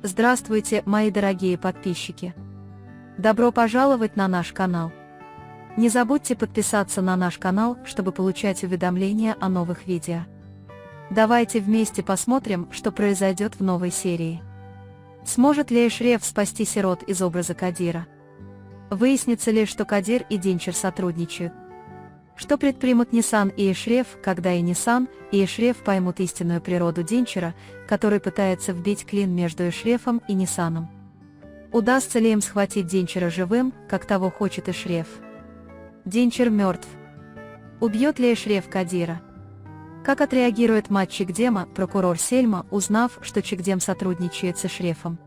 Здравствуйте, мои дорогие подписчики! Добро пожаловать на наш канал! Не забудьте подписаться на наш канал, чтобы получать уведомления о новых видео. Давайте вместе посмотрим, что произойдет в новой серии. Сможет ли Эшреф спасти сирот из образа Кадира? Выяснится ли, что Кадир и Динчер сотрудничают? Что предпримут Нисан и Эшреф, когда и Нисан, и Эшреф поймут истинную природу Динчера, который пытается вбить клин между Эшрефом и Нисаном? Удастся ли им схватить Динчера живым, как того хочет Эшреф? Динчер мертв. Убьет ли Эшреф Кадира? Как отреагирует мать Чикдема, прокурор Сельма, узнав, что Чикдем сотрудничает с Эшрефом?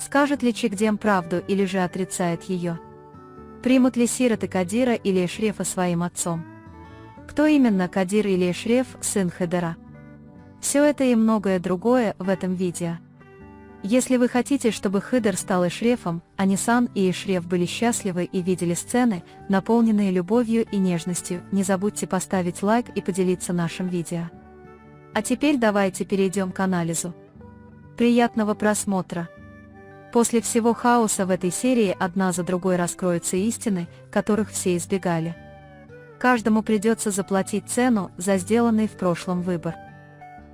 Скажет ли Чикдем правду или же отрицает ее? Примут ли сироты Кадира или Эшрефа своим отцом? Кто именно, Кадир или Эшреф, сын Хидера? Все это и многое другое в этом видео. Если вы хотите, чтобы Хидер стал Эшрефом, а Нисан и Эшреф были счастливы и видели сцены, наполненные любовью и нежностью, не забудьте поставить лайк и поделиться нашим видео. А теперь давайте перейдем к анализу. Приятного просмотра! После всего хаоса в этой серии одна за другой раскроются истины, которых все избегали. Каждому придется заплатить цену за сделанный в прошлом выбор.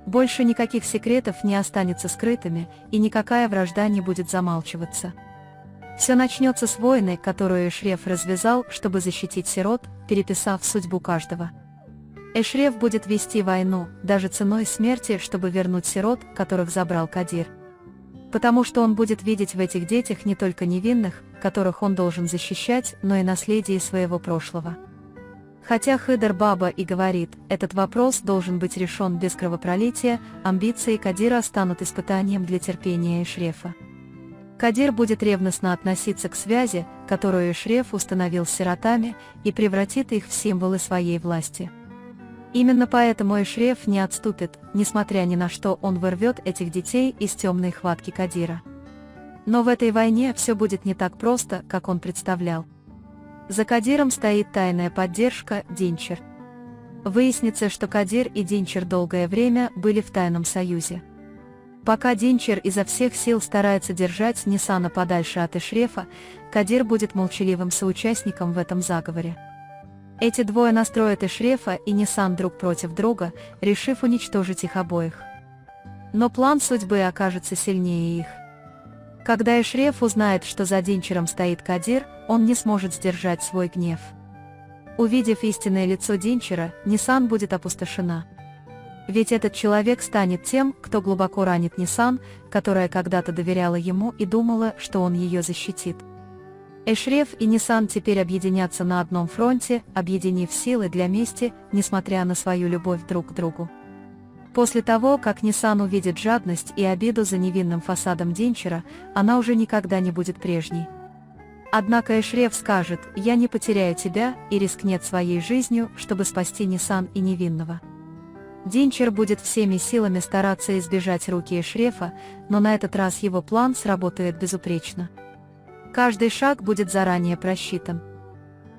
Больше никаких секретов не останется скрытыми, и никакая вражда не будет замалчиваться. Все начнется с войны, которую Эшреф развязал, чтобы защитить сирот, переписав судьбу каждого. Эшреф будет вести войну, даже ценой смерти, чтобы вернуть сирот, которых забрал Кадир. Потому что он будет видеть в этих детях не только невинных, которых он должен защищать, но и наследие своего прошлого. Хотя Хидер Баба и говорит, этот вопрос должен быть решен без кровопролития, амбиции Кадира станут испытанием для терпения Эшрефа. Кадир будет ревностно относиться к связи, которую Эшреф установил с сиротами, и превратит их в символы своей власти. Именно поэтому Эшреф не отступит, несмотря ни на что он вырвет этих детей из темной хватки Кадира. Но в этой войне все будет не так просто, как он представлял. За Кадиром стоит тайная поддержка, Динчер. Выяснится, что Кадир и Динчер долгое время были в тайном союзе. Пока Динчер изо всех сил старается держать Нисана подальше от Эшрефа, Кадир будет молчаливым соучастником в этом заговоре. Эти двое настроят Эшрефа и Нисан друг против друга, решив уничтожить их обоих. Но план судьбы окажется сильнее их. Когда Эшреф узнает, что за Динчером стоит Кадир, он не сможет сдержать свой гнев. Увидев истинное лицо Динчера, Нисан будет опустошена. Ведь этот человек станет тем, кто глубоко ранит Нисан, которая когда-то доверяла ему и думала, что он ее защитит. Эшреф и Нисан теперь объединятся на одном фронте, объединив силы для мести, несмотря на свою любовь друг к другу. После того, как Нисан увидит жадность и обиду за невинным фасадом Динчера, она уже никогда не будет прежней. Однако Эшреф скажет: «Я не потеряю тебя», и рискнет своей жизнью, чтобы спасти Нисан и невинного. Динчер будет всеми силами стараться избежать руки Эшрефа, но на этот раз его план сработает безупречно. Каждый шаг будет заранее просчитан.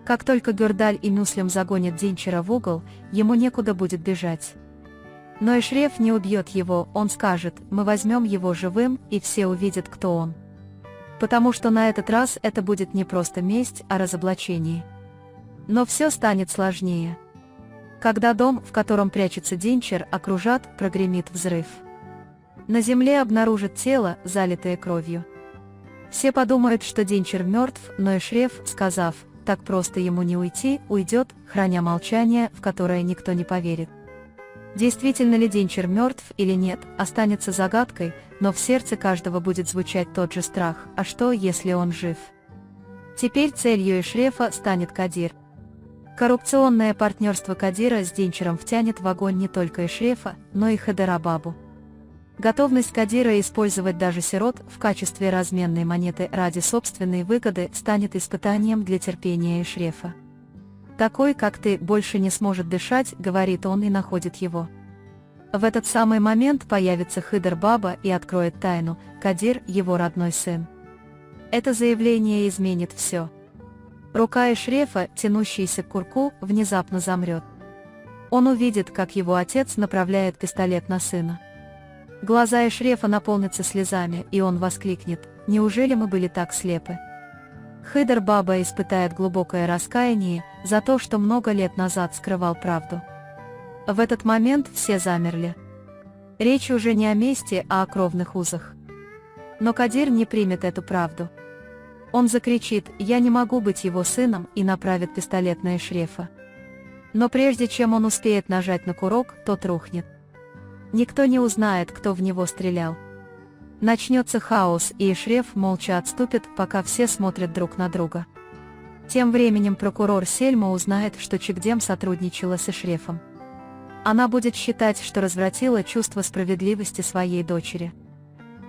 Как только Гюрдаль и Мюслим загонят Динчера в угол, ему некуда будет бежать. Но Эшреф не убьет его, он скажет: «Мы возьмем его живым», и все увидят, кто он. Потому что на этот раз это будет не просто месть, а разоблачение. Но все станет сложнее. Когда дом, в котором прячется Динчер, окружат, прогремит взрыв. На земле обнаружат тело, залитое кровью. Все подумают, что Динчер мертв, но Эшреф, сказав: «Так просто ему не уйти», уйдет, храня молчание, в которое никто не поверит. Действительно ли Динчер мертв или нет, останется загадкой, но в сердце каждого будет звучать тот же страх: а что, если он жив? Теперь целью Эшрефа станет Кадир. Коррупционное партнерство Кадира с Динчером втянет в огонь не только Эшрефа, но и Хидера Бабу. Готовность Кадира использовать даже сирот в качестве разменной монеты ради собственной выгоды станет испытанием для терпения Эшрефа. «Такой, как ты, больше не сможет дышать», — говорит он и находит его. В этот самый момент появится Хидер Баба и откроет тайну: Кадир — его родной сын. Это заявление изменит все. Рука Эшрефа, тянущаяся к курку, внезапно замрет. Он увидит, как его отец направляет пистолет на сына. Глаза Эшрефа наполнятся слезами, и он воскликнет: «Неужели мы были так слепы?» Хыдыр Баба испытает глубокое раскаяние за то, что много лет назад скрывал правду. В этот момент все замерли. Речь уже не о мести, а о кровных узах. Но Кадир не примет эту правду. Он закричит: «Я не могу быть его сыном», и направит пистолет на Эшрефа. Но прежде чем он успеет нажать на курок, тот рухнет. Никто не узнает, кто в него стрелял. Начнется хаос, и Эшреф молча отступит, пока все смотрят друг на друга. Тем временем прокурор Сельма узнает, что Чикдем сотрудничала с Эшрефом. Она будет считать, что развратила чувство справедливости своей дочери.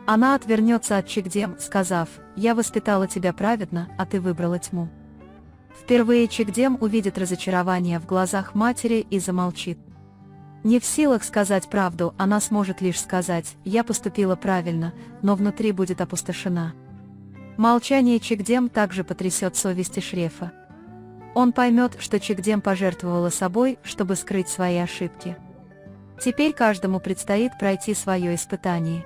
Она отвернется от Чикдем, сказав: «Я воспитала тебя праведно, а ты выбрала тьму». Впервые Чикдем увидит разочарование в глазах матери и замолчит. Не в силах сказать правду, она сможет лишь сказать: «Я поступила правильно», но внутри будет опустошена. Молчание Чикдем также потрясет совесть Эшрефа. Он поймет, что Чикдем пожертвовала собой, чтобы скрыть свои ошибки. Теперь каждому предстоит пройти свое испытание.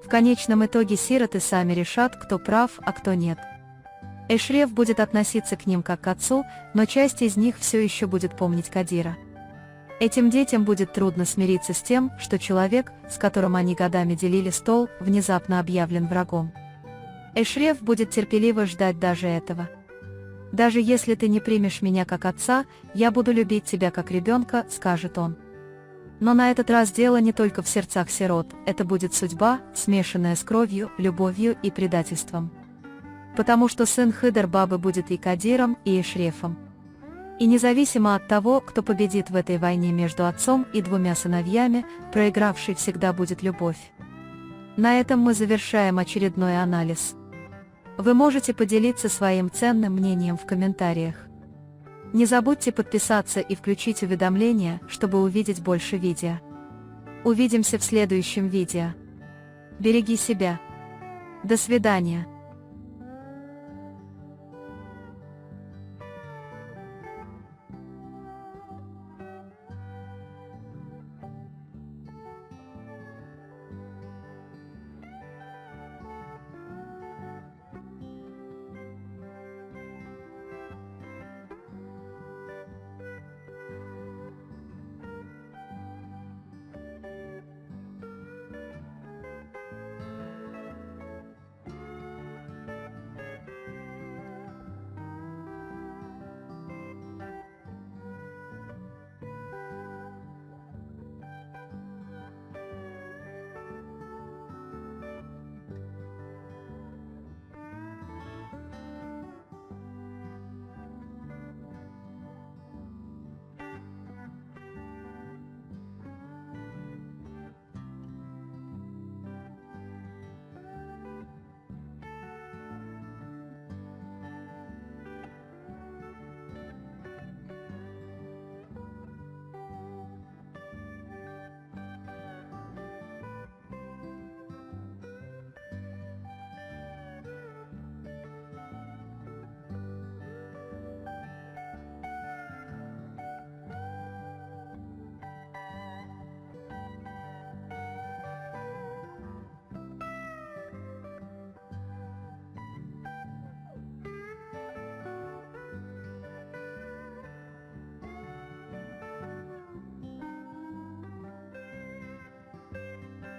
В конечном итоге сироты сами решат, кто прав, а кто нет. Эшреф будет относиться к ним как к отцу, но часть из них все еще будет помнить Кадира. Этим детям будет трудно смириться с тем, что человек, с которым они годами делили стол, внезапно объявлен врагом. Эшреф будет терпеливо ждать даже этого. «Даже если ты не примешь меня как отца, я буду любить тебя как ребенка», — скажет он. Но на этот раз дело не только в сердцах сирот, это будет судьба, смешанная с кровью, любовью и предательством. Потому что сын Хыдыр Бабы будет и Кадиром, и Эшрефом. И независимо от того, кто победит в этой войне между отцом и двумя сыновьями, проигравшей всегда будет любовь. На этом мы завершаем очередной анализ. Вы можете поделиться своим ценным мнением в комментариях. Не забудьте подписаться и включить уведомления, чтобы увидеть больше видео. Увидимся в следующем видео. Береги себя. До свидания.